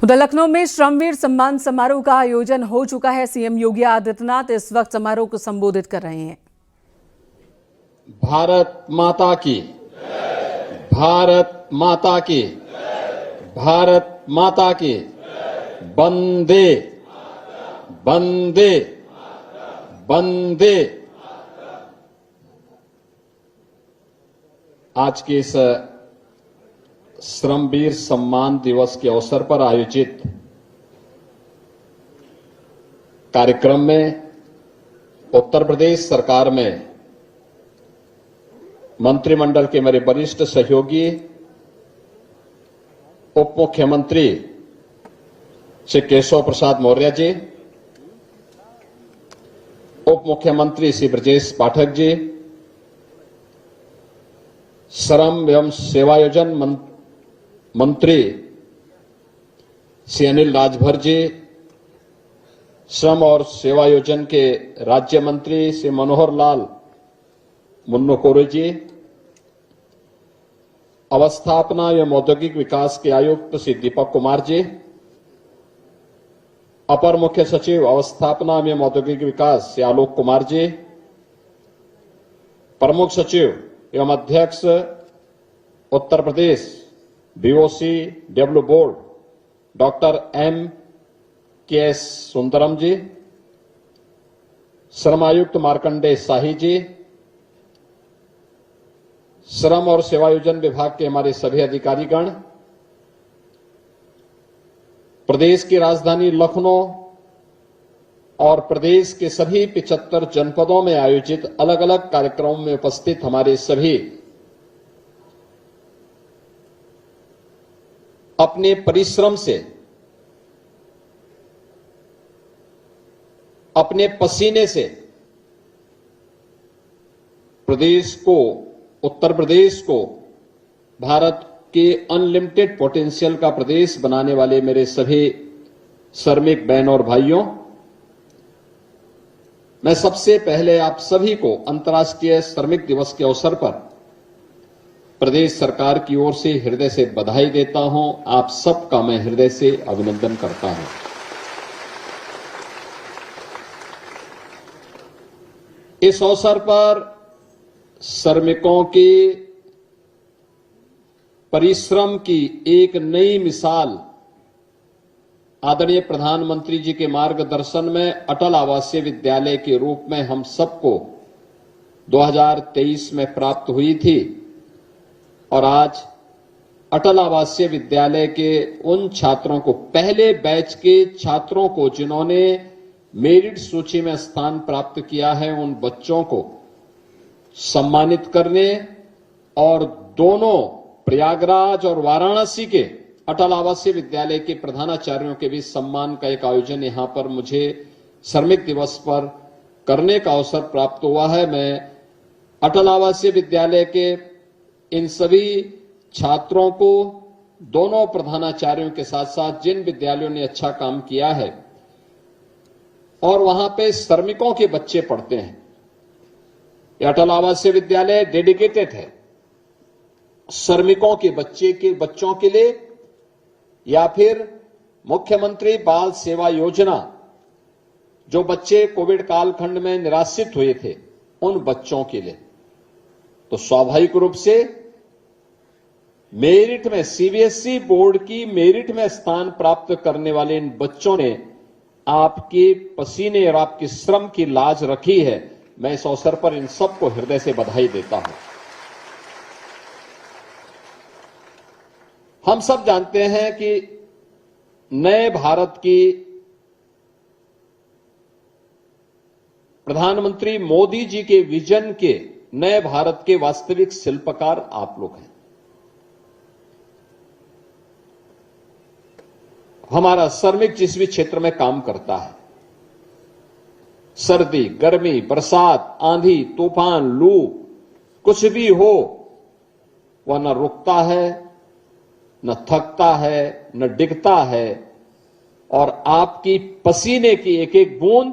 उधर लखनऊ में श्रमवीर सम्मान समारोह का आयोजन हो चुका है। सीएम योगी आदित्यनाथ इस वक्त समारोह को संबोधित कर रहे हैं। भारत माता की, भारत माता की, भारत माता की, वंदे वंदे वंदे। आज के इस श्रमवीर सम्मान दिवस के अवसर पर आयोजित कार्यक्रम में उत्तर प्रदेश सरकार में मंत्रिमंडल के मेरे वरिष्ठ सहयोगी उप मुख्यमंत्री श्री केशव प्रसाद मौर्य जी, उप मुख्यमंत्री श्री ब्रजेश पाठक जी, श्रम एवं सेवायोजन मंत्री श्री अनिल राजभर जी, श्रम और सेवायोजन के राज्य मंत्री श्री मनोहर लाल मुन्नो कोरे जी, अवस्थापना एवं औद्योगिक विकास के आयुक्त श्री दीपक कुमार जी, अपर मुख्य सचिव अवस्थापना एवं औद्योगिक विकास श्री आलोक कुमार जी, प्रमुख सचिव एवं अध्यक्ष Uttar Pradesh BOC W board doctor M.K.S. Sundaram ji, श्रम आयुक्त मार्कंडेय शाही जी, श्रम और सेवायोजन विभाग के हमारे सभी अधिकारीगण, प्रदेश की राजधानी लखनऊ और प्रदेश के सभी 75 जनपदों में आयोजित अलग अलग कार्यक्रमों में उपस्थित हमारे सभी अपने परिश्रम से, अपने पसीने से प्रदेश को, उत्तर प्रदेश को भारत के अनलिमिटेड पोटेंशियल का प्रदेश बनाने वाले मेरे सभी श्रमिक बहनों और भाइयों, मैं सबसे पहले आप सभी को अंतर्राष्ट्रीय श्रमिक दिवस के अवसर पर प्रदेश सरकार की ओर से हृदय से बधाई देता हूं। आप सबका मैं हृदय से अभिनंदन करता हूं। इस अवसर पर श्रमिकों के परिश्रम की एक नई मिसाल आदरणीय प्रधानमंत्री जी के मार्गदर्शन में अटल आवासीय विद्यालय के रूप में हम सबको 2023 में प्राप्त हुई थी और आज अटल आवासीय विद्यालय के उन छात्रों को, पहले बैच के छात्रों को जिन्होंने मेरिट सूची में स्थान प्राप्त किया है, उन बच्चों को सम्मानित करने और दोनों प्रयागराज और वाराणसी के अटल आवासीय विद्यालय के प्रधानाचार्यों के बीच सम्मान का एक आयोजन यहां पर मुझे श्रमिक दिवस पर करने का अवसर प्राप्त हुआ है। मैं अटल आवासीय विद्यालय के इन सभी छात्रों को, दोनों प्रधानाचार्यों के साथ साथ जिन विद्यालयों ने अच्छा काम किया है और वहां पे श्रमिकों के बच्चे पढ़ते हैं, यह अटल आवासीय विद्यालय डेडिकेटेड है श्रमिकों के बच्चों के लिए, या फिर मुख्यमंत्री बाल सेवा योजना, जो बच्चे कोविड कालखंड में निराश्रित हुए थे, उन बच्चों के लिए। तो स्वाभाविक रूप से मेरिट में, सीबीएसई बोर्ड की मेरिट में स्थान प्राप्त करने वाले इन बच्चों ने आपके पसीने और आपके श्रम की लाज रखी है। मैं इस अवसर पर इन सबको हृदय से बधाई देता हूं। हम सब जानते हैं कि नए भारत की प्रधानमंत्री मोदी जी के विजन के, नए भारत के वास्तविक शिल्पकार आप लोग हैं। हमारा श्रमिक जिस भी क्षेत्र में काम करता है, सर्दी, गर्मी, बरसात, आंधी, तूफान, लू, कुछ भी हो, वह न रुकता है, न थकता है, न डिगता है, और आपकी पसीने की एक एक बूंद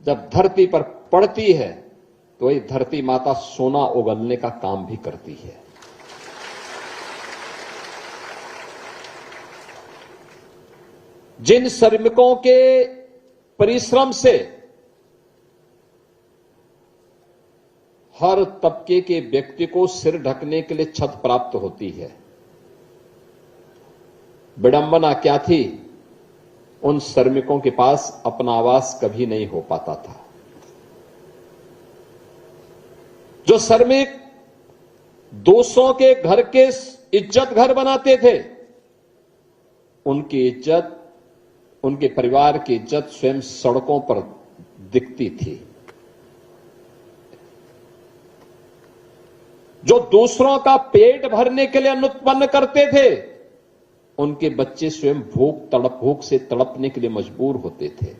जब धरती पर पड़ती है तो वही धरती माता सोना उगलने का काम भी करती है। जिन श्रमिकों के परिश्रम से हर तबके के व्यक्ति को सिर ढकने के लिए छत प्राप्त होती है, विडंबना क्या थी, उन श्रमिकों के पास अपना आवास कभी नहीं हो पाता था। जो श्रमिक दूसरों के घर के इज्जत घर बनाते थे, उनकी इज्जत, उनके परिवार की इज्जत स्वयं सड़कों पर दिखती थी। जो दूसरों का पेट भरने के लिए अन्न उत्पन्न करते थे, उनके बच्चे स्वयं भूख से तड़पने के लिए मजबूर होते थे।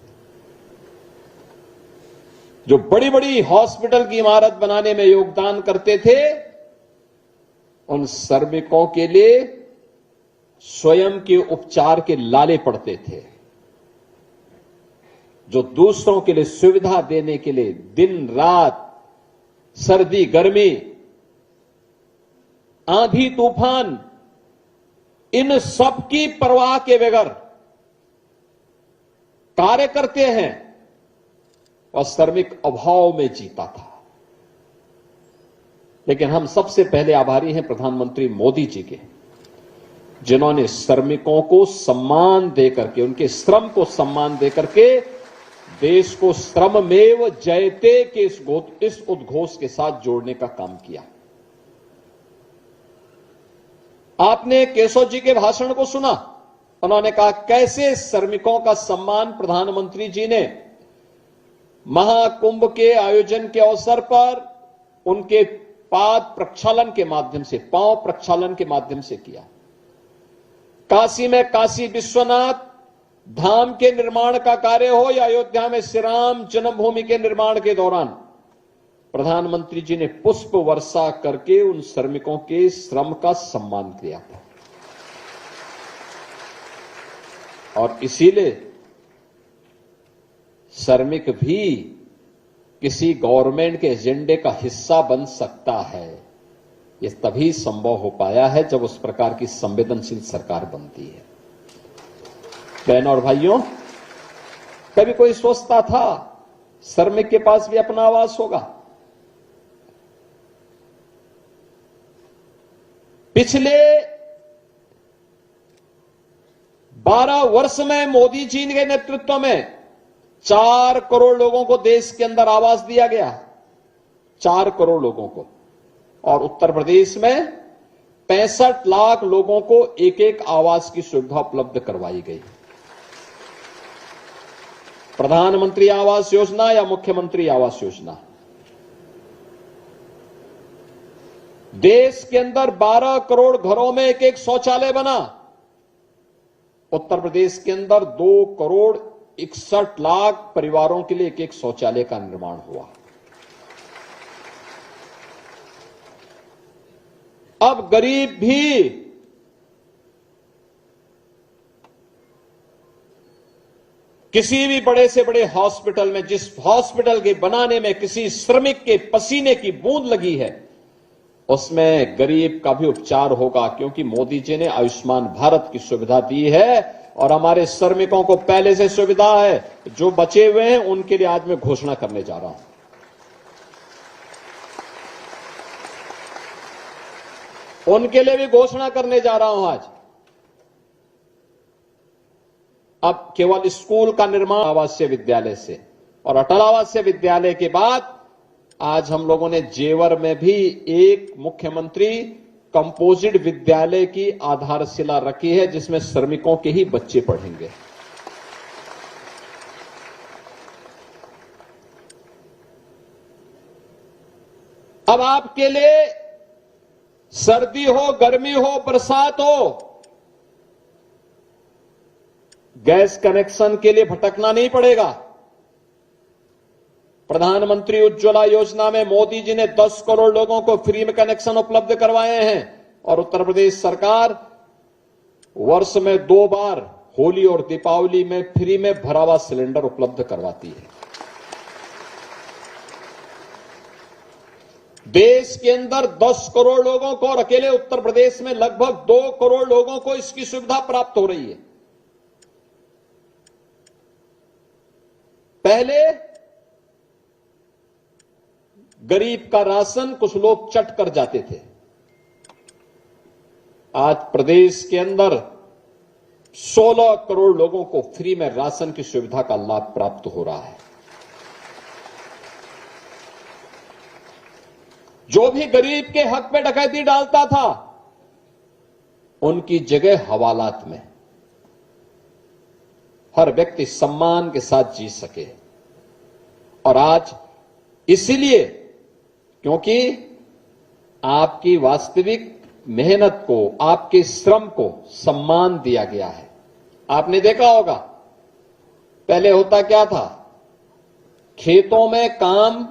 जो बड़ी बड़ी हॉस्पिटल की इमारत बनाने में योगदान करते थे, उन श्रमिकों के लिए स्वयं के उपचार के लाले पड़ते थे। जो दूसरों के लिए सुविधा देने के लिए दिन रात, सर्दी गर्मी, आंधी तूफान, इन सब की परवाह के बगैर कार्य करते हैं, और श्रमिक अभाव में जीता था। लेकिन हम सबसे पहले आभारी हैं प्रधानमंत्री मोदी जी के, जिन्होंने श्रमिकों को सम्मान देकर के, उनके श्रम को सम्मान देकर के देश को श्रममेव जयते के इस उद्घोष के साथ जोड़ने का काम किया। आपने केशव जी के भाषण को सुना, उन्होंने कहा कैसे श्रमिकों का सम्मान प्रधानमंत्री जी ने महाकुंभ के आयोजन के अवसर पर उनके पाद प्रक्षालन के माध्यम से, पांव प्रक्षालन के माध्यम से किया। काशी में काशी विश्वनाथ धाम के निर्माण का कार्य हो या अयोध्या में श्री राम जन्मभूमि के निर्माण के दौरान प्रधानमंत्री जी ने पुष्प वर्षा करके उन श्रमिकों के श्रम का सम्मान किया था। और इसीलिए श्रमिक भी किसी गवर्नमेंट के एजेंडे का हिस्सा बन सकता है। यह तभी संभव हो पाया है जब उस प्रकार की संवेदनशील सरकार बनती है। बहनों और भाइयों, कभी कोई सोचता था श्रमिक के पास भी अपना आवास होगा? पिछले 12 वर्ष में मोदी जी के नेतृत्व में 4 करोड़ लोगों को देश के अंदर आवास दिया गया, 4 करोड़ लोगों को। और उत्तर प्रदेश में 65 लाख लोगों को एक एक आवास की सुविधा उपलब्ध करवाई गई। प्रधानमंत्री आवास योजना या मुख्यमंत्री आवास योजना, देश के अंदर 12 करोड़ घरों में एक एक शौचालय बना। उत्तर प्रदेश के अंदर 2 करोड़ 61 लाख परिवारों के लिए एक एक शौचालय का निर्माण हुआ। अब गरीब भी किसी भी बड़े से बड़े हॉस्पिटल में, जिस हॉस्पिटल के बनाने में किसी श्रमिक के पसीने की बूंद लगी है, उसमें गरीब का भी उपचार होगा, क्योंकि मोदी जी ने आयुष्मान भारत की सुविधा दी है। और हमारे श्रमिकों को पहले से सुविधा है। जो बचे हुए हैं उनके लिए आज मैं घोषणा करने जा रहा हूं। उनके लिए भी घोषणा करने जा रहा हूं आज। अब केवल स्कूल का निर्माण आवासीय विद्यालय से और अटल आवासीय विद्यालय के बाद आज हम लोगों ने जेवर में भी एक मुख्यमंत्री कंपोजिट विद्यालय की आधारशिला रखी है, जिसमें श्रमिकों के ही बच्चे पढ़ेंगे। अब आपके लिए सर्दी हो, गर्मी हो, बरसात हो, गैस कनेक्शन के लिए भटकना नहीं पड़ेगा। प्रधानमंत्री उज्ज्वला योजना में मोदी जी ने 10 करोड़ लोगों को फ्री में कनेक्शन उपलब्ध करवाए हैं। और उत्तर प्रदेश सरकार वर्ष में 2 बार होली और दीपावली में फ्री में भरा हुआ सिलेंडर उपलब्ध करवाती है। देश के अंदर 10 करोड़ लोगों को और अकेले उत्तर प्रदेश में लगभग 2 करोड़ लोगों को इसकी सुविधा प्राप्त हो रही है। पहले गरीब का राशन कुछ लोग चट कर जाते थे। आज प्रदेश के अंदर 16 करोड़ लोगों को फ्री में राशन की सुविधा का लाभ प्राप्त हो रहा है। जो भी गरीब के हक में डकैती डालता था, उनकी जगह हवालात में हर व्यक्ति सम्मान के साथ जी सके। और आज इसीलिए, क्योंकि आपकी वास्तविक मेहनत को, आपके श्रम को सम्मान दिया गया है। आपने देखा होगा, पहले होता क्या था, खेतों में काम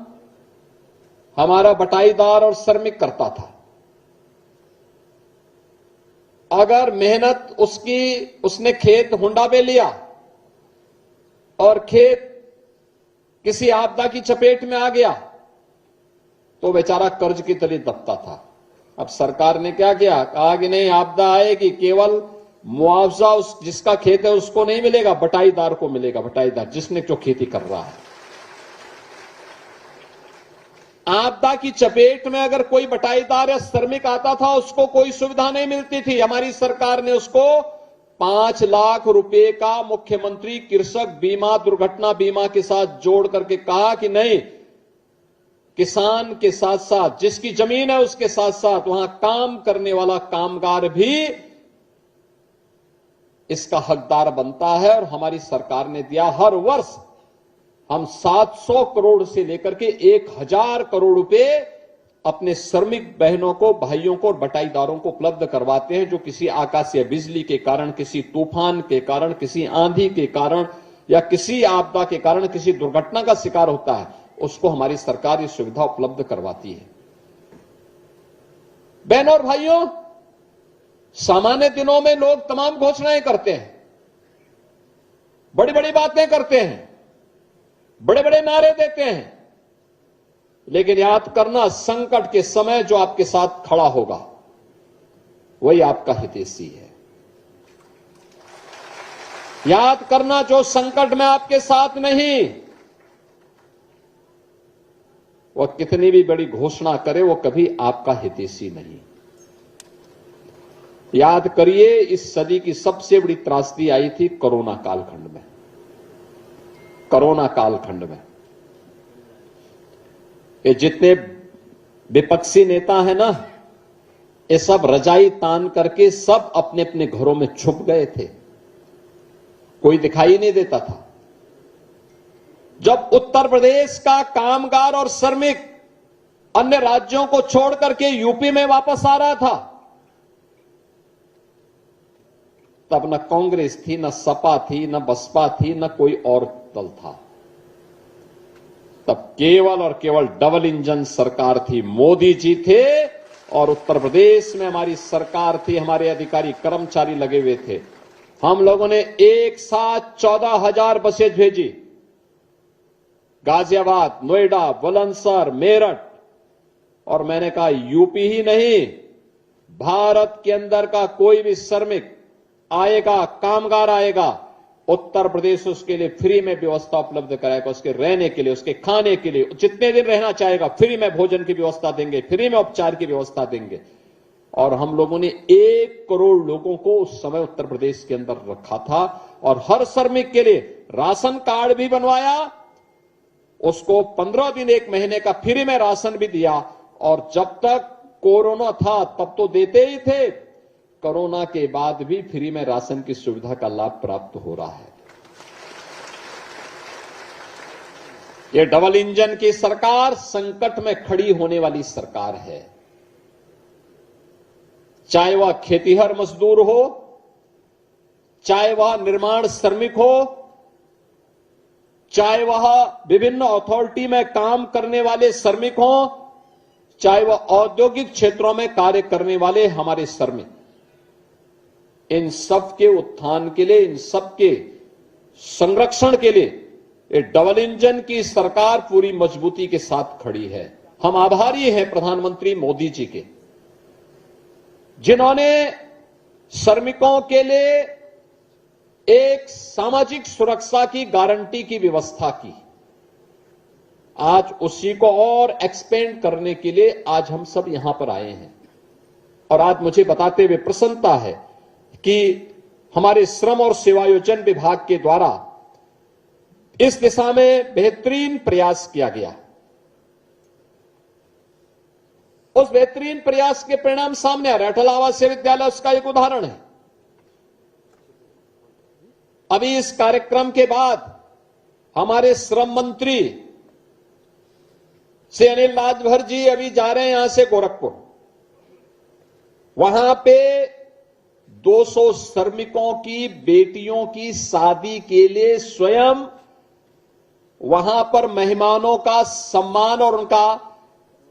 हमारा बटाईदार और श्रमिक करता था। अगर मेहनत उसने खेत हुंडा पे लिया और खेत किसी आपदा की चपेट में आ गया तो बेचारा कर्ज की तले दबता था। अब सरकार ने क्या किया, कहा कि नहीं, आपदा आएगी, केवल मुआवजा जिसका खेत है उसको नहीं मिलेगा, बटाईदार को मिलेगा। बटाईदार जिसने जो खेती कर रहा है। आपदा की चपेट में अगर कोई बटाईदार या श्रमिक आता था, उसको कोई सुविधा नहीं मिलती थी। हमारी सरकार ने उसको 5 लाख रुपए का मुख्यमंत्री कृषक बीमा, दुर्घटना बीमा के साथ जोड़ करके कहा कि नहीं, किसान के साथ साथ जिसकी जमीन है उसके साथ साथ वहां काम करने वाला कामगार भी इसका हकदार बनता है। और हमारी सरकार ने दिया। हर वर्ष हम 700 करोड़ से लेकर के 1000 करोड़ रुपए अपने श्रमिक बहनों को, भाइयों को और बटाईदारों को उपलब्ध करवाते हैं, जो किसी आकाशीय बिजली के कारण, किसी तूफान के कारण, किसी आंधी के कारण या किसी आपदा के कारण किसी दुर्घटना का शिकार होता है, उसको हमारी सरकार ये सुविधा उपलब्ध करवाती है। बहनों और भाइयों, सामान्य दिनों में लोग तमाम घोषणाएं करते हैं, बड़ी बड़ी बातें करते हैं, बड़े बड़े नारे देते हैं, लेकिन याद करना, संकट के समय जो आपके साथ खड़ा होगा वही आपका हितैषी है। याद करना, जो संकट में आपके साथ नहीं, वह कितनी भी बड़ी घोषणा करे, वो कभी आपका हितैषी नहीं। याद करिए, इस सदी की सबसे बड़ी त्रासदी आई थी कोरोना कालखंड में। कोरोना कालखंड में ये जितने विपक्षी नेता हैं ना, ये सब रजाई तान करके सब अपने अपने घरों में छुप गए थे। कोई दिखाई नहीं देता था। जब उत्तर प्रदेश का कामगार और श्रमिक अन्य राज्यों को छोड़ करके यूपी में वापस आ रहा था, तब न कांग्रेस थी, न सपा थी, न बसपा थी, न कोई और दल था। तब केवल और केवल डबल इंजन सरकार थी। मोदी जी थे और उत्तर प्रदेश में हमारी सरकार थी, हमारे अधिकारी कर्मचारी लगे हुए थे। हम लोगों ने एक साथ 14,000 बसें भेजी। गाजियाबाद, नोएडा, बुलंदशहर, मेरठ, और मैंने कहा यूपी ही नहीं, भारत के अंदर का कोई भी श्रमिक आएगा, कामगार आएगा, उत्तर प्रदेश उसके लिए फ्री में व्यवस्था उपलब्ध कराएगा। उसके रहने के लिए, उसके खाने के लिए, जितने दिन रहना चाहेगा, फ्री में भोजन की व्यवस्था देंगे, फ्री में उपचार की व्यवस्था देंगे। और हम लोगों ने 1 करोड़ लोगों को उस समय उत्तर प्रदेश के अंदर रखा था। और हर श्रमिक के लिए राशन कार्ड भी बनवाया, उसको 15 दिन, 1 महीने का फ्री में राशन भी दिया। और जब तक कोरोना था तब तो देते ही थे, कोरोना के बाद भी फ्री में राशन की सुविधा का लाभ प्राप्त हो रहा है। यह डबल इंजन की सरकार संकट में खड़ी होने वाली सरकार है। चाहे वह खेतीहर मजदूर हो, चाहे वह निर्माण श्रमिक हो, चाहे वह विभिन्न अथॉरिटी में काम करने वाले श्रमिक हो, चाहे वह औद्योगिक क्षेत्रों में कार्य करने वाले हमारे श्रमिक, इन सब के उत्थान के लिए, इन सब के संरक्षण के लिए ये डबल इंजन की सरकार पूरी मजबूती के साथ खड़ी है। हम आभारी हैं प्रधानमंत्री मोदी जी के, जिन्होंने श्रमिकों के लिए एक सामाजिक सुरक्षा की गारंटी की व्यवस्था की। आज उसी को और एक्सपेंड करने के लिए आज हम सब यहां पर आए हैं और आज मुझे बताते हुए प्रसन्नता है कि हमारे श्रम और सेवायोजन विभाग के द्वारा इस दिशा में बेहतरीन प्रयास किया गया। उस बेहतरीन प्रयास के परिणाम सामने आ रहे। अटल आवासीय विद्यालय उसका एक उदाहरण है। अभी इस कार्यक्रम के बाद हमारे श्रम मंत्री से अनिल राजभर जी अभी जा रहे हैं यहां से गोरखपुर। वहां पे 200 श्रमिकों की बेटियों की शादी के लिए स्वयं वहां पर मेहमानों का सम्मान और उनका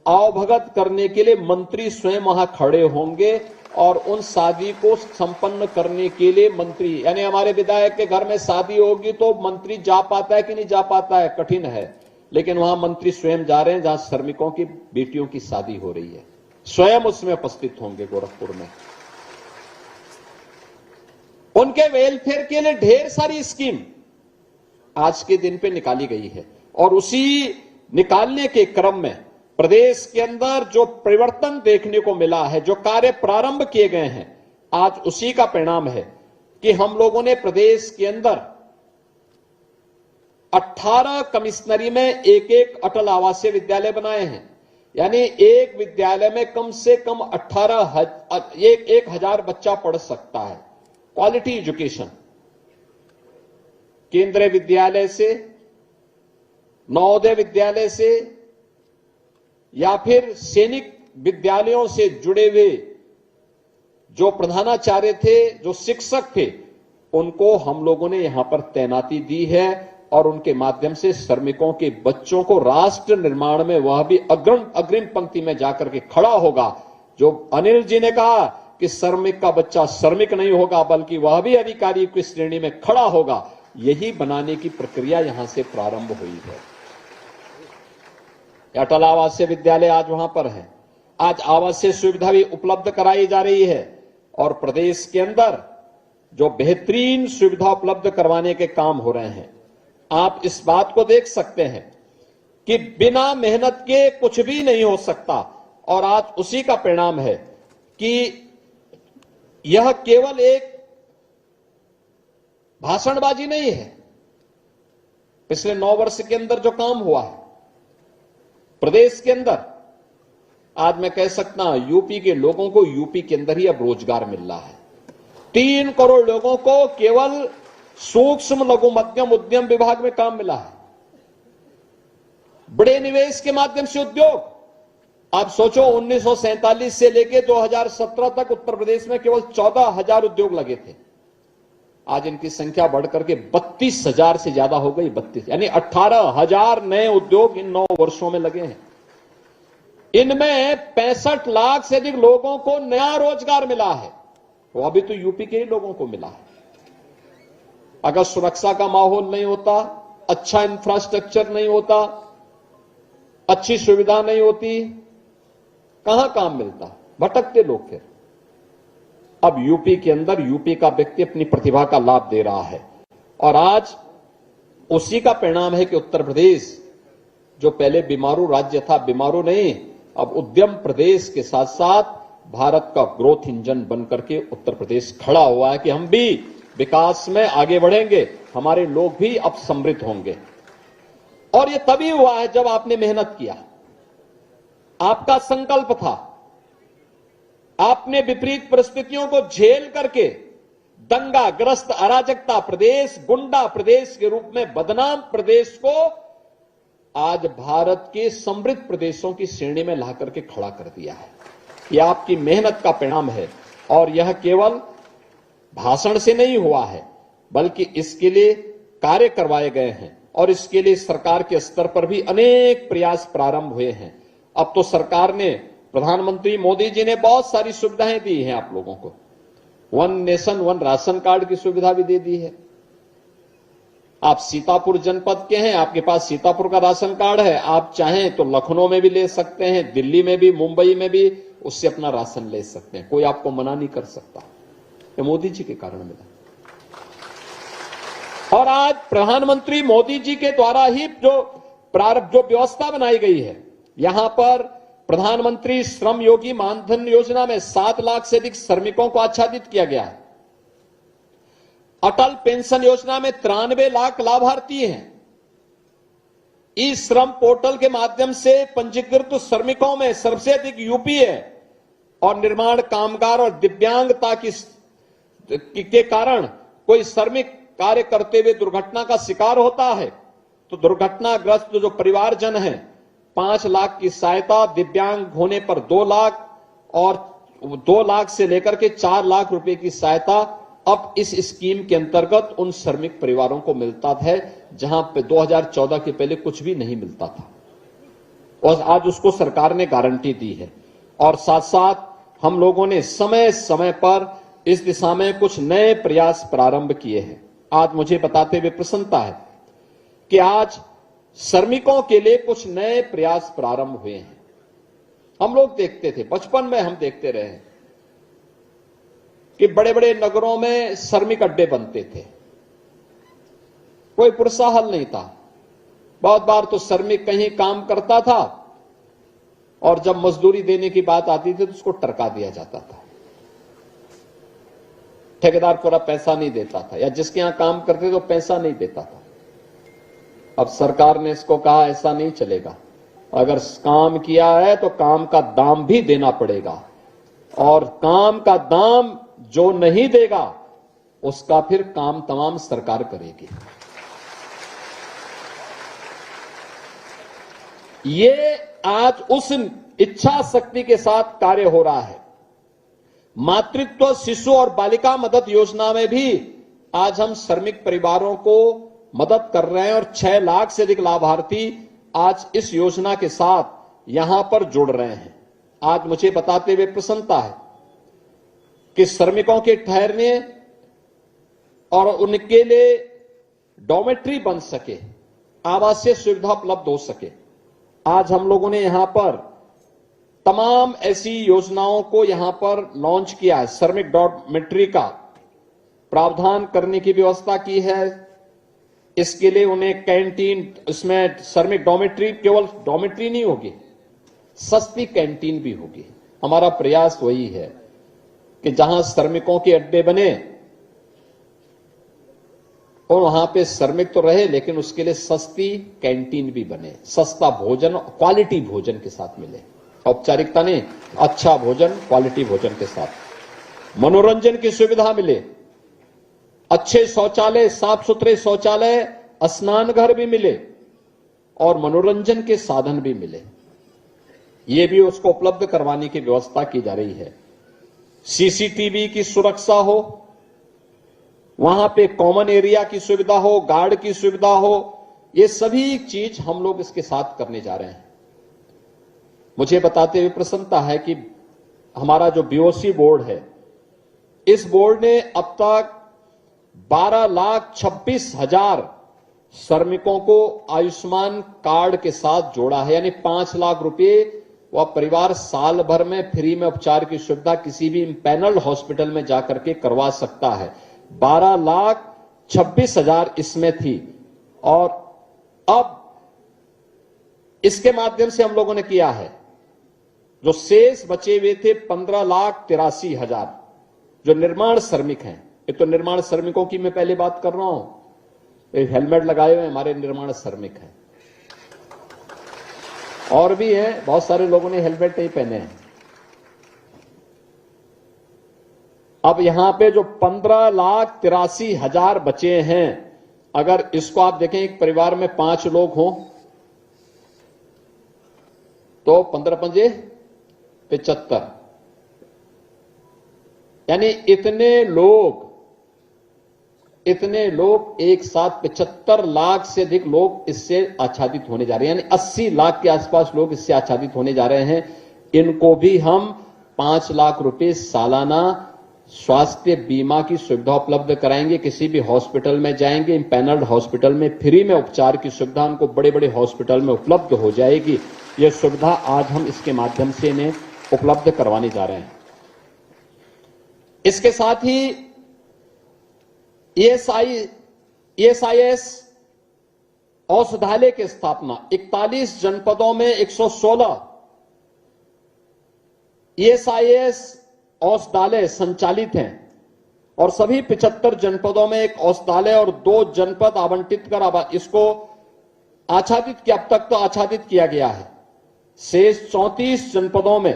आवभगत करने के लिए मंत्री स्वयं वहां खड़े होंगे और उन शादी को संपन्न करने के लिए मंत्री, यानी हमारे विधायक के घर में शादी होगी तो मंत्री जा पाता है कि नहीं जा पाता है, कठिन है, लेकिन वहां मंत्री स्वयं जा रहे हैं जहां श्रमिकों की बेटियों की शादी हो रही है, स्वयं उसमें उपस्थित होंगे गोरखपुर में। उनके वेलफेयर के लिए ढेर सारी स्कीम आज के दिन पे निकाली गई है और उसी निकालने के क्रम में प्रदेश के अंदर जो परिवर्तन देखने को मिला है, जो कार्य प्रारंभ किए गए हैं, आज उसी का परिणाम है कि हम लोगों ने प्रदेश के अंदर 18 कमिश्नरी में एक एक अटल आवासीय विद्यालय बनाए हैं। यानी एक विद्यालय में कम से कम 1,000 बच्चा पढ़ सकता है। क्वालिटी एजुकेशन केंद्रीय विद्यालय से, नवोदय विद्यालय से या फिर सैनिक विद्यालयों से जुड़े हुए जो प्रधानाचार्य थे, जो शिक्षक थे, उनको हम लोगों ने यहां पर तैनाती दी है और उनके माध्यम से श्रमिकों के बच्चों को राष्ट्र निर्माण में वह भी अग्रिम पंक्ति में जाकर के खड़ा होगा। जो अनिल जी ने कहा कि श्रमिक का बच्चा श्रमिक नहीं होगा बल्कि वह भी अधिकारी की श्रेणी में खड़ा होगा, यही बनाने की प्रक्रिया यहां से प्रारंभ हुई है। अटल आवासीय विद्यालय आज वहां पर है। आज आवासीय सुविधा भी उपलब्ध कराई जा रही है और प्रदेश के अंदर जो बेहतरीन सुविधा उपलब्ध करवाने के काम हो रहे हैं, आप इस बात को देख सकते हैं कि बिना मेहनत के कुछ भी नहीं हो सकता और आज उसी का परिणाम है कि यह केवल एक भाषणबाजी नहीं है। पिछले 9 वर्ष के अंदर जो काम हुआ है प्रदेश के अंदर, आज मैं कह सकता हूं यूपी के लोगों को यूपी के अंदर ही अब रोजगार मिल रहा है। 3 करोड़ लोगों को केवल सूक्ष्म लघु मध्यम उद्यम विभाग में काम मिला है। बड़े निवेश के माध्यम से उद्योग, आप सोचो 1947 से लेकर 2017 तक उत्तर प्रदेश में केवल 14,000 उद्योग लगे थे। आज इनकी संख्या बढ़कर के 32,000 से ज्यादा हो गई। 32 यानी 18,000 नए उद्योग इन 9 वर्षों में लगे हैं। इनमें 65 लाख से अधिक लोगों को नया रोजगार मिला है। वो अभी तो यूपी के ही लोगों को मिला है। अगर सुरक्षा का माहौल नहीं होता, अच्छा इंफ्रास्ट्रक्चर नहीं होता, अच्छी सुविधा नहीं होती, कहां काम मिलता, भटकते लोग फिर। अब यूपी के अंदर यूपी का व्यक्ति अपनी प्रतिभा का लाभ दे रहा है और आज उसी का परिणाम है कि उत्तर प्रदेश जो पहले बीमारू राज्य था, बीमारू नहीं, अब उद्यम प्रदेश के साथ साथ भारत का ग्रोथ इंजन बनकर के उत्तर प्रदेश खड़ा हुआ है कि हम भी विकास में आगे बढ़ेंगे, हमारे लोग भी अब समृद्ध होंगे। और ये तभी हुआ है जब आपने मेहनत किया, आपका संकल्प था, आपने विपरीत परिस्थितियों को झेल करके दंगाग्रस्त अराजकता प्रदेश, गुंडा प्रदेश के रूप में बदनाम प्रदेश को आज भारत के समृद्ध प्रदेशों की श्रेणी में ला करके खड़ा कर दिया है। यह आपकी मेहनत का परिणाम है और यह केवल भाषण से नहीं हुआ है बल्कि इसके लिए कार्य करवाए गए हैं और इसके लिए सरकार के स्तर पर भी अनेक प्रयास प्रारंभ हुए हैं। अब तो सरकार ने, प्रधानमंत्री मोदी जी ने बहुत सारी सुविधाएं दी हैं आप लोगों को। 1 नेशन 1 राशन कार्ड की सुविधा भी दे दी है। आप सीतापुर जनपद के हैं, आपके पास सीतापुर का राशन कार्ड है, आप चाहें तो लखनऊ में भी ले सकते हैं, दिल्ली में भी, मुंबई में भी उससे अपना राशन ले सकते हैं। कोई आपको मना नहीं कर सकता। ये मोदी जी के कारण मिला। और आज प्रधानमंत्री मोदी जी के द्वारा ही जो व्यवस्था बनाई गई है, यहां पर प्रधानमंत्री श्रम योगी मानधन योजना में 7 लाख से अधिक श्रमिकों को आच्छादित किया गया है। अटल पेंशन योजना में 93 लाख लाभार्थी हैं। ई श्रम पोर्टल के माध्यम से पंजीकृत श्रमिकों में सबसे अधिक यूपी है और निर्माण कामगार और दिव्यांगता के कारण कोई श्रमिक कार्य करते हुए दुर्घटना का शिकार होता है तो दुर्घटनाग्रस्त जो परिवारजन है 5 लाख की सहायता, दिव्यांग होने पर 2 लाख और 2 लाख से लेकर के 4 लाख रुपए की सहायता अब इस स्कीम के अंतर्गत उन श्रमिक परिवारों को मिलता है जहां पे 2014 के पहले कुछ भी नहीं मिलता था और आज उसको सरकार ने गारंटी दी है। और साथ साथ हम लोगों ने समय समय पर इस दिशा में कुछ नए प्रयास प्रारंभ किए हैं। आज मुझे बताते हुए प्रसन्नता है कि आज श्रमिकों के लिए कुछ नए प्रयास प्रारंभ हुए हैं। हम लोग देखते थे, बचपन में हम देखते रहे कि बड़े बड़े नगरों में श्रमिक अड्डे बनते थे, कोई पुरसा हल नहीं था। बहुत बार तो श्रमिक कहीं काम करता था और जब मजदूरी देने की बात आती थी तो उसको टरका दिया जाता था, ठेकेदार पूरा पैसा नहीं देता था या जिसके यहां काम करते तो पैसा नहीं देता था। अब सरकार ने इसको कहा ऐसा नहीं चलेगा, अगर काम किया है तो काम का दाम भी देना पड़ेगा और काम का दाम जो नहीं देगा उसका फिर काम तमाम सरकार करेगी। ये आज उस इच्छा शक्ति के साथ कार्य हो रहा है। मातृत्व शिशु और बालिका मदद योजना में भी आज हम श्रमिक परिवारों को मदद कर रहे हैं और 6 लाख से अधिक लाभार्थी आज इस योजना के साथ यहां पर जुड़ रहे हैं। आज मुझे बताते हुए प्रसन्नता है कि श्रमिकों के ठहरने और उनके लिए डॉर्मेट्री बन सके, आवासीय सुविधा उपलब्ध हो सके। आज हम लोगों ने यहां पर तमाम ऐसी योजनाओं को यहां पर लॉन्च किया है। श्रमिक डॉर्मेट्री का प्रावधान करने की व्यवस्था की है। इसके लिए उन्हें कैंटीन, इसमें श्रमिक डॉर्मेट्री केवल डॉर्मेट्री नहीं होगी, सस्ती कैंटीन भी होगी। हमारा प्रयास वही है कि जहां श्रमिकों के अड्डे बने और वहां पे श्रमिक तो रहे लेकिन उसके लिए सस्ती कैंटीन भी बने, सस्ता भोजन क्वालिटी भोजन के साथ मिले, औपचारिकता नहीं, अच्छा भोजन क्वालिटी भोजन के साथ। मनोरंजन की सुविधा मिले, अच्छे शौचालय, साफ सुथरे शौचालय, स्नान घर भी मिले और मनोरंजन के साधन भी मिले। ये भी उसको उपलब्ध करवाने की व्यवस्था की जा रही है। सीसीटीवी की सुरक्षा हो, वहां पे कॉमन एरिया की सुविधा हो, गार्ड की सुविधा हो, ये सभी चीज हम लोग इसके साथ करने जा रहे हैं। मुझे बताते हुए प्रसन्नता है कि हमारा जो बीओसी बोर्ड है, इस बोर्ड ने अब तक 12,26,000 श्रमिकों को आयुष्मान कार्ड के साथ जोड़ा है, यानी 5 लाख रुपए वह परिवार साल भर में फ्री में उपचार की सुविधा किसी भी पैनल हॉस्पिटल में जाकर के करवा सकता है। 12,26,000 इसमें थी और अब इसके माध्यम से हम लोगों ने किया है, जो शेष बचे हुए थे 15,83,000 जो निर्माण श्रमिक हैं। एक तो निर्माण श्रमिकों की मैं पहले बात कर रहा हूं, एक हेलमेट लगाए हुए हमारे निर्माण श्रमिक हैं और भी हैं, बहुत सारे लोगों ने हेलमेट नहीं पहने हैं। अब यहां पे जो 15,83,000 बचे हैं, अगर इसको आप देखें एक परिवार में 5 लोग हों तो 15×5 = 75, यानी इतने लोग एक साथ 75 लाख से अधिक लोग इससे आच्छादित होने जा रहे हैं, यानी 80 लाख के आसपास लोग इससे आच्छादित होने जा रहे हैं। इनको भी हम 5 लाख रुपए सालाना स्वास्थ्य बीमा की सुविधा उपलब्ध कराएंगे। किसी भी हॉस्पिटल में जाएंगे, इम्पैनल्ड हॉस्पिटल में फ्री में उपचार की सुविधा उनको बड़े बड़े हॉस्पिटल में उपलब्ध हो जाएगी। यह सुविधा आज हम इसके माध्यम से इन्हें उपलब्ध करवाने जा रहे हैं। इसके साथ ही ESI ESIS औषधालय की स्थापना 41 जनपदों में 116 ESIS औषधालय संचालित हैं और सभी 75 जनपदों में एक औषधालय और 2 जनपद आवंटित कर इसको आच्छादित किया, अब तक तो आच्छादित किया गया है। शेष 34 जनपदों में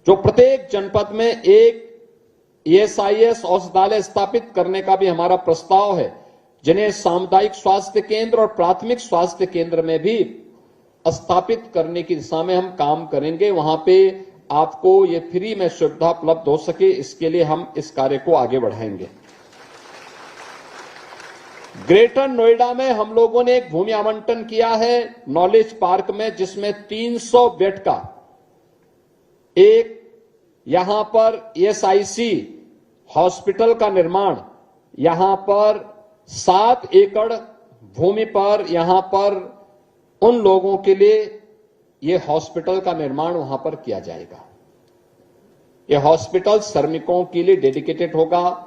जो प्रत्येक जनपद में एक ESIS औषधालय स्थापित करने का भी हमारा प्रस्ताव है, जिन्हें सामुदायिक स्वास्थ्य केंद्र और प्राथमिक स्वास्थ्य केंद्र में भी स्थापित करने की दिशा में हम काम करेंगे। वहां पे आपको ये फ्री में सुविधा उपलब्ध हो सके, इसके लिए हम इस कार्य को आगे बढ़ाएंगे। ग्रेटर नोएडा में हम लोगों ने एक भूमि आवंटन किया है नॉलेज पार्क में, जिसमें 300 बेड का एक यहां पर ESIC हॉस्पिटल का निर्माण, यहां पर 7 एकड़ भूमि पर यहां पर उन लोगों के लिए यह हॉस्पिटल का निर्माण वहां पर किया जाएगा। यह हॉस्पिटल श्रमिकों के लिए डेडिकेटेड होगा,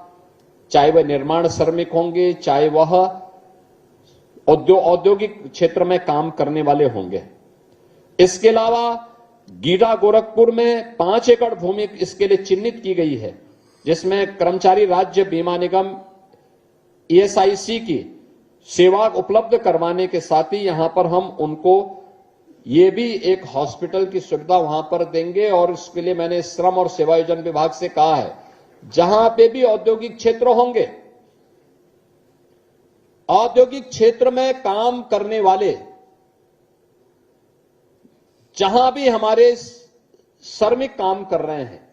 चाहे वह निर्माण श्रमिक होंगे, चाहे वह औद्योगिक क्षेत्र में काम करने वाले होंगे। इसके अलावा गीडा गोरखपुर में 5 एकड़ भूमि इसके लिए चिन्हित की गई है, जिसमें कर्मचारी राज्य बीमा निगम ESIC की सेवा उपलब्ध करवाने के साथ ही यहां पर हम उनको ये भी एक हॉस्पिटल की सुविधा वहां पर देंगे। और इसके लिए मैंने श्रम और सेवायोजन विभाग से कहा है, जहां पे भी औद्योगिक क्षेत्र होंगे, औद्योगिक क्षेत्र में काम करने वाले, जहां भी हमारे श्रमिक काम कर रहे हैं,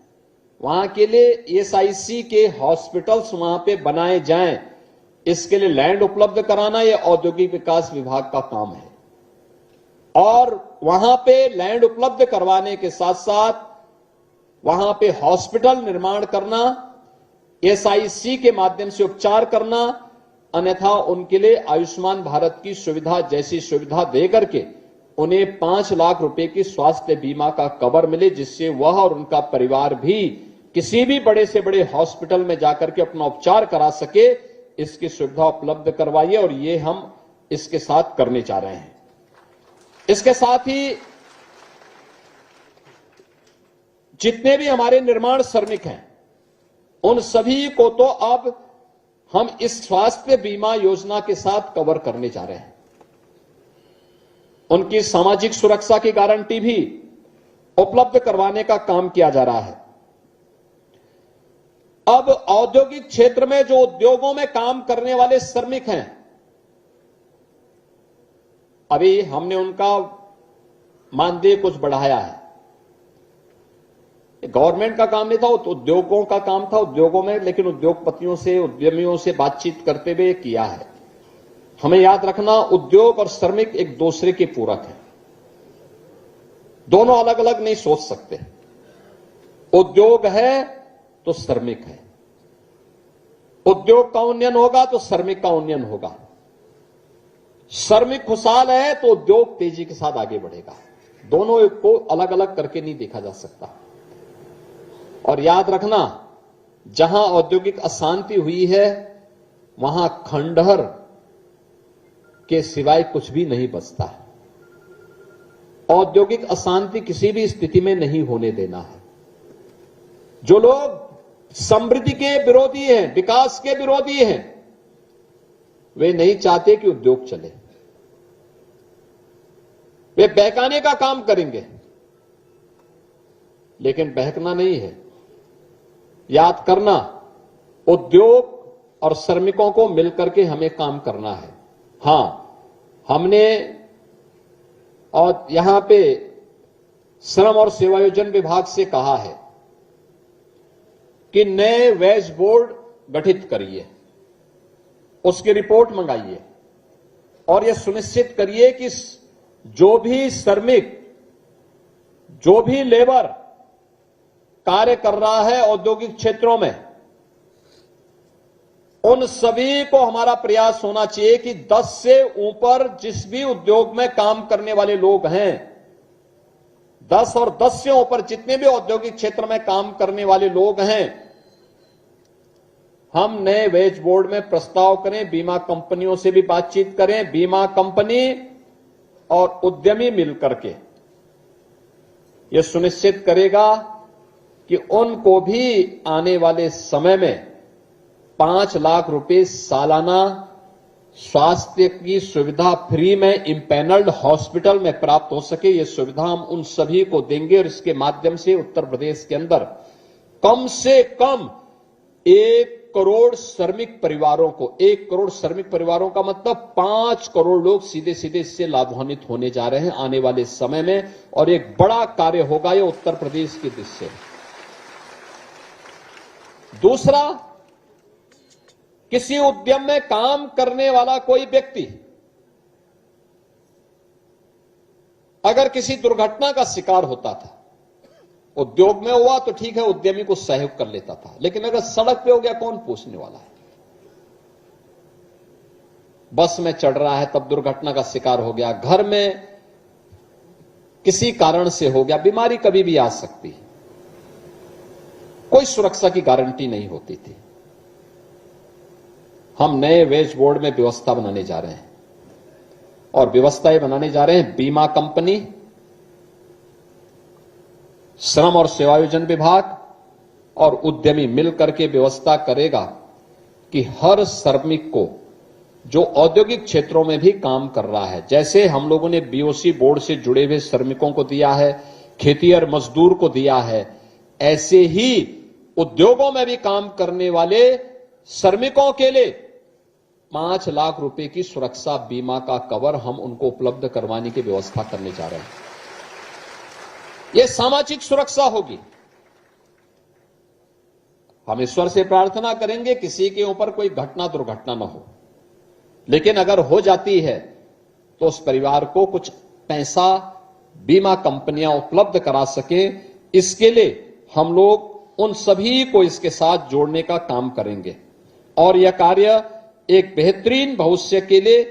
वहां के लिए ESIC के हॉस्पिटल्स वहां पे बनाए जाएं। इसके लिए लैंड उपलब्ध कराना यह औद्योगिक विकास विभाग का काम है और वहां पे लैंड उपलब्ध करवाने के साथ साथ वहां पे हॉस्पिटल निर्माण करना, ESIC के माध्यम से उपचार करना, अन्यथा उनके लिए आयुष्मान भारत की सुविधा जैसी सुविधा देकर के उन्हें 5 लाख रुपए की स्वास्थ्य बीमा का कवर मिले, जिससे वह और उनका परिवार भी किसी भी बड़े से बड़े हॉस्पिटल में जाकर के अपना उपचार करा सके, इसकी सुविधा उपलब्ध करवाइए। और ये हम इसके साथ करने जा रहे हैं। इसके साथ ही जितने भी हमारे निर्माण श्रमिक हैं, उन सभी को तो अब हम इस स्वास्थ्य बीमा योजना के साथ कवर करने जा रहे हैं। उनकी सामाजिक सुरक्षा की गारंटी भी उपलब्ध करवाने का काम किया जा रहा है। अब औद्योगिक क्षेत्र में जो उद्योगों में काम करने वाले श्रमिक हैं, अभी हमने उनका मानदेय कुछ बढ़ाया है। गवर्नमेंट का काम नहीं था, तो उद्योगों का काम था उद्योगों में, लेकिन उद्योगपतियों से, उद्यमियों से बातचीत करते हुए किया है। हमें याद रखना, उद्योग और श्रमिक एक दूसरे के पूरक हैं, दोनों अलग अलग नहीं सोच सकते। उद्योग है तो श्रमिक है, उद्योग का उन्नयन होगा तो श्रमिक का उन्नयन होगा। श्रमिक खुशहाल है तो उद्योग तेजी के साथ आगे बढ़ेगा। दोनों को अलग अलग करके नहीं देखा जा सकता। और याद रखना, जहां औद्योगिक अशांति हुई है वहां खंडहर के सिवाय कुछ भी नहीं बचता है। औद्योगिक अशांति किसी भी स्थिति में नहीं होने देना है। जो लोग समृद्धि के विरोधी हैं, विकास के विरोधी हैं, वे नहीं चाहते कि उद्योग चले। वे बहकाने का काम करेंगे, लेकिन बहकना नहीं है। याद करना, उद्योग और श्रमिकों को मिलकर के हमें काम करना है। हां, हमने और यहां पे श्रम और सेवायोजन विभाग से कहा है कि नए वेज बोर्ड गठित करिए, उसकी रिपोर्ट मंगाइए और यह सुनिश्चित करिए कि जो भी श्रमिक, जो भी लेबर कार्य कर रहा है औद्योगिक क्षेत्रों में, उन सभी को हमारा प्रयास होना चाहिए कि 10 से ऊपर जिस भी उद्योग में काम करने वाले लोग हैं, 10 और 10 से ऊपर जितने भी औद्योगिक क्षेत्र में काम करने वाले लोग हैं, हम नए वेज बोर्ड में प्रस्ताव करें, बीमा कंपनियों से भी बातचीत करें, बीमा कंपनी और उद्यमी मिलकर के यह सुनिश्चित करेगा कि उनको भी आने वाले समय में 5 लाख रुपए सालाना स्वास्थ्य की सुविधा फ्री में इंपैनल्ड हॉस्पिटल में प्राप्त हो सके। ये सुविधा हम उन सभी को देंगे और इसके माध्यम से उत्तर प्रदेश के अंदर कम से कम 1 करोड़ श्रमिक परिवारों को, 1 करोड़ श्रमिक परिवारों का मतलब 5 करोड़ लोग सीधे सीधे इससे लाभान्वित होने जा रहे हैं आने वाले समय में, और एक बड़ा कार्य होगा ये उत्तर प्रदेश की दृष्टि से। दूसरा, किसी उद्यम में काम करने वाला कोई व्यक्ति अगर किसी दुर्घटना का शिकार होता था, उद्योग में हुआ तो ठीक है, उद्यमी को सहयोग कर लेता था, लेकिन अगर सड़क पे हो गया कौन पूछने वाला है। बस में चढ़ रहा है तब दुर्घटना का शिकार हो गया, घर में किसी कारण से हो गया, बीमारी कभी भी आ सकती है, कोई सुरक्षा की गारंटी नहीं होती थी। हम नए वेज बोर्ड में व्यवस्था बनाने जा रहे हैं और व्यवस्था ये बनाने जा रहे हैं, बीमा कंपनी, श्रम और सेवायोजन विभाग और उद्यमी मिलकर के व्यवस्था करेगा कि हर श्रमिक को जो औद्योगिक क्षेत्रों में भी काम कर रहा है, जैसे हम लोगों ने बीओसी बोर्ड से जुड़े हुए श्रमिकों को दिया है, खेतीहर मजदूर को दिया है, ऐसे ही उद्योगों में भी काम करने वाले श्रमिकों के लिए 5 लाख रुपए की सुरक्षा बीमा का कवर हम उनको उपलब्ध करवाने की व्यवस्था करने जा रहे हैं। यह सामाजिक सुरक्षा होगी। हम ईश्वर से प्रार्थना करेंगे किसी के ऊपर कोई घटना दुर्घटना न हो, लेकिन अगर हो जाती है तो उस परिवार को कुछ पैसा बीमा कंपनियां उपलब्ध करा सकें। इसके लिए हम लोग उन सभी को इसके साथ जोड़ने का काम करेंगे और यह कार्य एक बेहतरीन भविष्य के लिए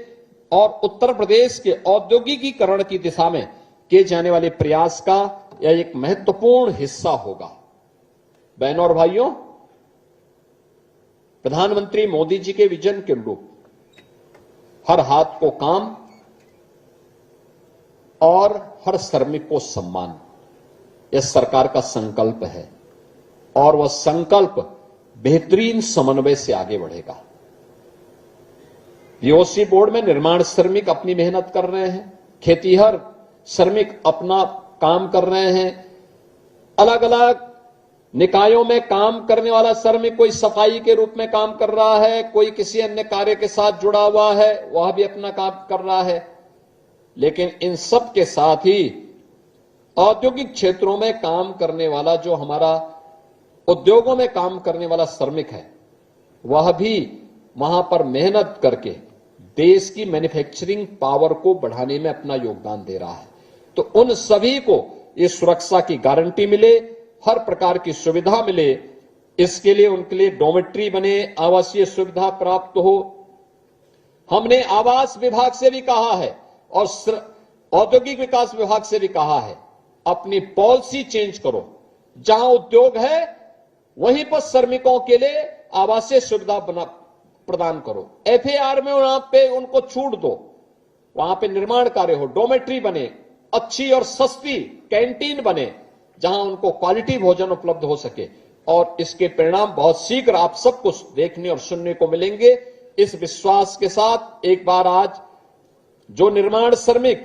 और उत्तर प्रदेश के औद्योगिकीकरण की दिशा में किए जाने वाले प्रयास का यह एक महत्वपूर्ण हिस्सा होगा। बहनों और भाइयों, प्रधानमंत्री मोदी जी के विजन के अनुरूप हर हाथ को काम और हर श्रमिक को सम्मान, यह सरकार का संकल्प है और वह संकल्प बेहतरीन समन्वय से आगे बढ़ेगा। बीओसी बोर्ड में निर्माण श्रमिक अपनी मेहनत कर रहे हैं, खेतीहर श्रमिक अपना काम कर रहे हैं, अलग अलग निकायों में काम करने वाला श्रमिक कोई सफाई के रूप में काम कर रहा है, कोई किसी अन्य कार्य के साथ जुड़ा हुआ है, वह भी अपना काम कर रहा है। लेकिन इन सब के साथ ही औद्योगिक क्षेत्रों में काम करने वाला, जो हमारा उद्योगों में काम करने वाला श्रमिक है, वह भी वहां पर मेहनत करके देश की मैन्युफैक्चरिंग पावर को बढ़ाने में अपना योगदान दे रहा है। तो उन सभी को इस सुरक्षा की गारंटी मिले, हर प्रकार की सुविधा मिले, इसके लिए उनके लिए डॉर्मेट्री बने, आवासीय सुविधा प्राप्त हो। हमने आवास विभाग से भी कहा है और औद्योगिक विकास विभाग से भी कहा है, अपनी पॉलिसी चेंज करो, जहां उद्योग है वहीं पर श्रमिकों के लिए आवासीय सुविधा प्रदान करो। एफएआर में वहां पे उनको छूट दो, वहां पे निर्माण कार्य हो, डॉर्मेट्री बने, अच्छी और सस्ती कैंटीन बने, जहां उनको क्वालिटी भोजन उपलब्ध हो सके। और इसके परिणाम बहुत शीघ्र आप सबको देखने और सुनने को मिलेंगे। इस विश्वास के साथ एक बार आज जो निर्माण श्रमिक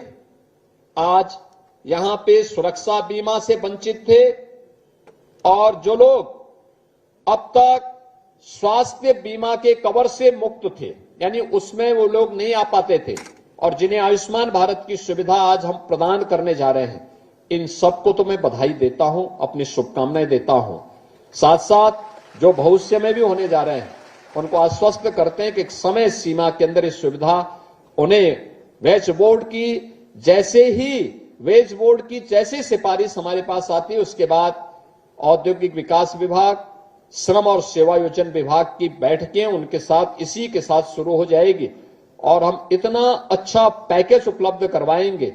आज यहां पे सुरक्षा बीमा से वंचित थे और जो लोग अब तक स्वास्थ्य बीमा के कवर से मुक्त थे, यानी उसमें वो लोग नहीं आ पाते थे, और जिन्हें आयुष्मान भारत की सुविधा आज हम प्रदान करने जा रहे हैं, इन सबको तो मैं बधाई देता हूं, अपनी शुभकामनाएं देता हूं। साथ साथ जो भविष्य में भी होने जा रहे हैं उनको आश्वस्त करते हैं कि एक समय सीमा के अंदर इस सुविधा उन्हें वेज बोर्ड की जैसे सिफारिश हमारे पास आती है, उसके बाद औद्योगिक विकास विभाग, श्रम और सेवायोजन विभाग की बैठकें उनके साथ इसी के साथ शुरू हो जाएगी और हम इतना अच्छा पैकेज उपलब्ध करवाएंगे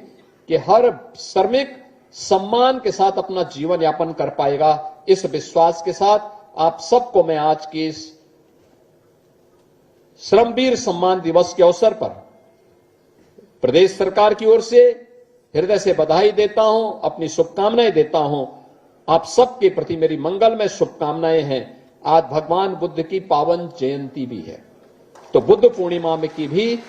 कि हर श्रमिक सम्मान के साथ अपना जीवन यापन कर पाएगा। इस विश्वास के साथ आप सबको मैं आज की इस श्रमवीर सम्मान दिवस के अवसर पर प्रदेश सरकार की ओर से हृदय से बधाई देता हूं, अपनी शुभकामनाएं देता हूं। आप सबके प्रति मेरी मंगलमय शुभकामनाएं हैं। आज भगवान बुद्ध की पावन जयंती भी है, तो बुद्ध पूर्णिमा में की भी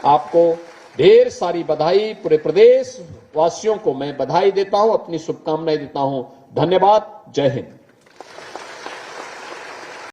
आपको ढेर सारी बधाई। पूरे प्रदेश वासियों को मैं बधाई देता हूं, अपनी शुभकामनाएं देता हूं। धन्यवाद। जय हिंद।